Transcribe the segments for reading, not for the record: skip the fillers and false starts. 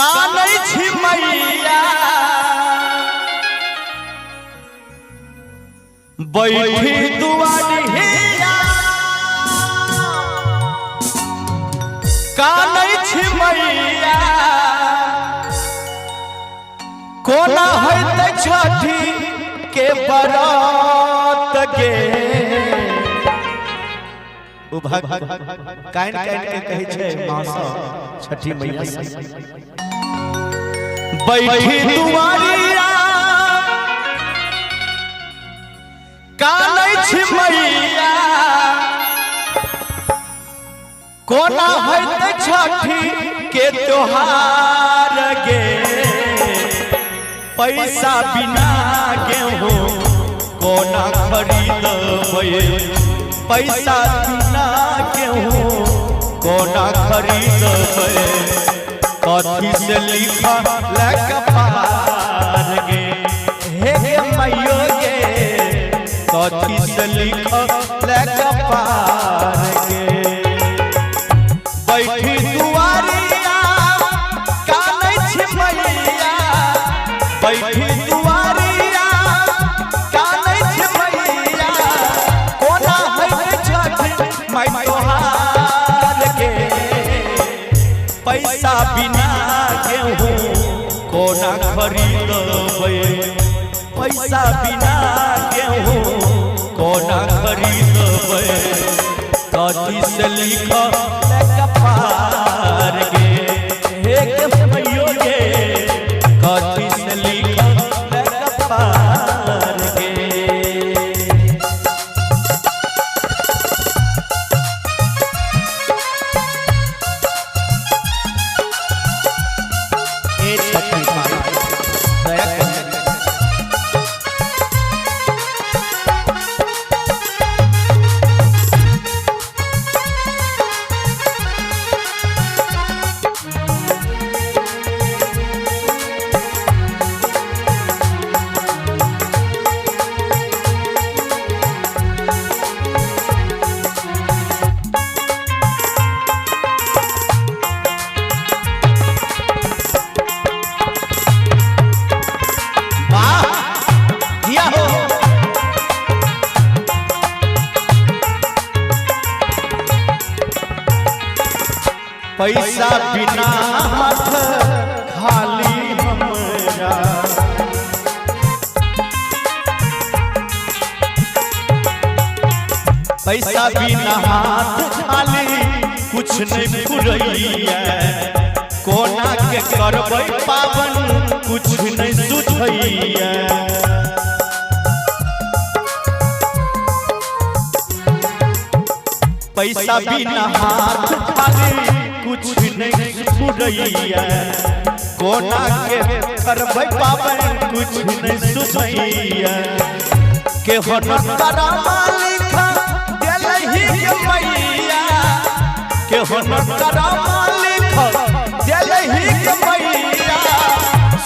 कानै छी मैया बैठी दुआरिया कानै छी मैया कोना होइत छठी के बरात गे कान के कहे छे मासा छठी मैया बैठी दुआरिया कानै छी मैया कोना होइत छठी के त्योहार गे पैसा बिना गेहूं कोना खरीदबै पैसा बिना गेहूं कोना खरीदबै कथी से लिखा कपार गे हे मैयो गे कथी से लिखा कपार गे बैठी दुआरिया कानै छी मैया बैठी दुआरिया कानै छी मैया कोना होइत छठ माय तोहार गे पैसा बिना गेहूं कोना खरीदबै पैसा बिना गेहूं कोना खरीदबै कथी से लिखल कपार गे हे मैयो गे कथी से लिखल कपार गे ए छठी माई दया कर पैसा बिना हाथ खाली हमरा पैसा बिना हाथ खाली कुछ नहीं पुरैया कोना के करबै पावन कुछ नहीं सुझैया पैसा बिना हाथ खाली कुछ नहीं पुरैया कोना के करबै पावन कुछ नहीं सुझैया के होनर करामा लिखा देलही के मैया के होनर करामा लिखा देलही के मैया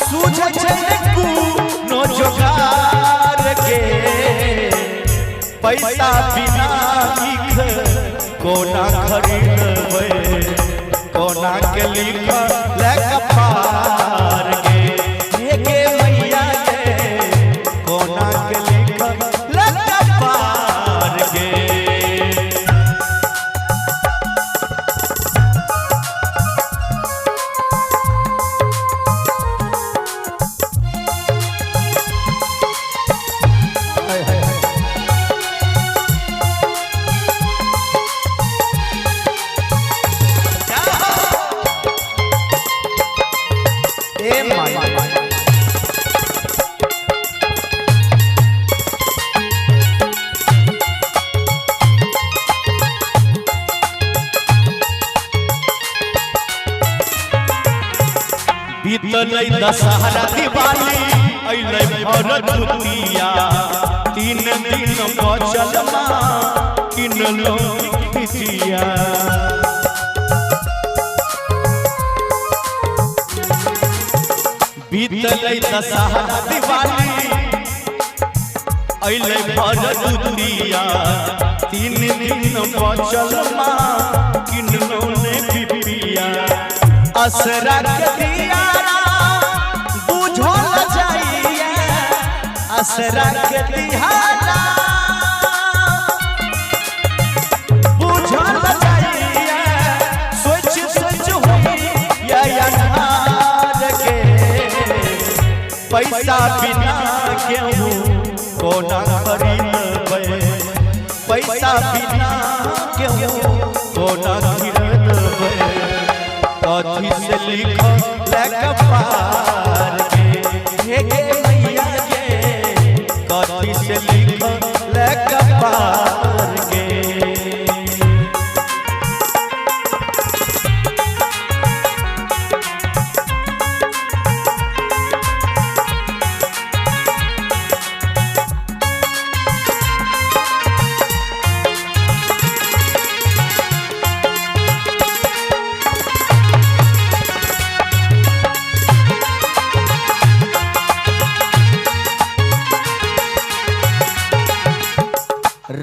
सूझ छै कोनो जोगार गे पैसा बिना कोना खरीदबै कोना के लिखल कपार गे गे मैया गे कोना के लिखल कपार गे बीतलै दशहरा दिवाली अइलै भरत दुतिया 3 दिन बचल मां किनलो खिसिया बीतलै दशहरा दिवाली अइलै भरत दुतिया 3 दिन बचल मां किनलो ने पिपिया असरा के दिया असरा के दिहाना बुझल जाइए सोच सोच होई या अनहार के पैसा बिना केहू कोना खरीदबे पैसा बिना केहू कोना खरीदबे कथी से लिखल कपार के हे मैया के कथी से लिखल कपार के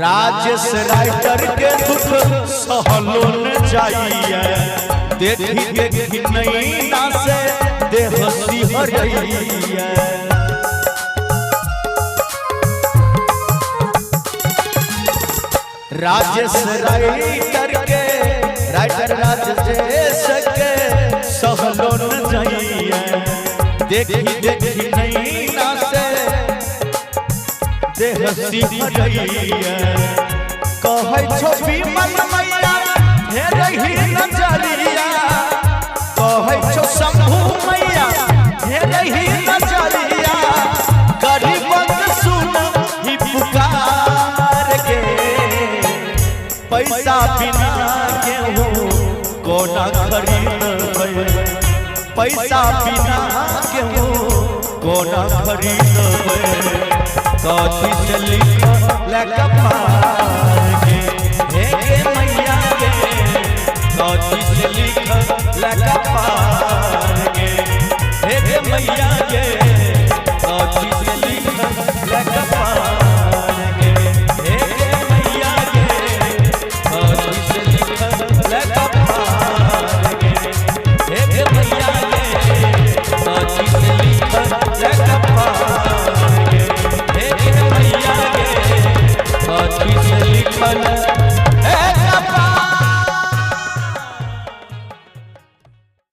राजेश राइटर के दुख सहलो न जाइए देखी देखी नैना से देह सिहरइए राजेश राइटर राजेश के सहलो न जाइए देखी देखी नैना से देह सिहरइए कहै छो विमल मैया हे रही नजरिया कहै छो शंभू मैया हे रही नजरिया गरीबक सुन ही पुकार के पैसा बिना केहू कोना खरीदबे पैसा बिना केहू कोना खरीदबे कथी से लिखल कपार के हे मैया के कथी से लिखल कपार के हे मैया के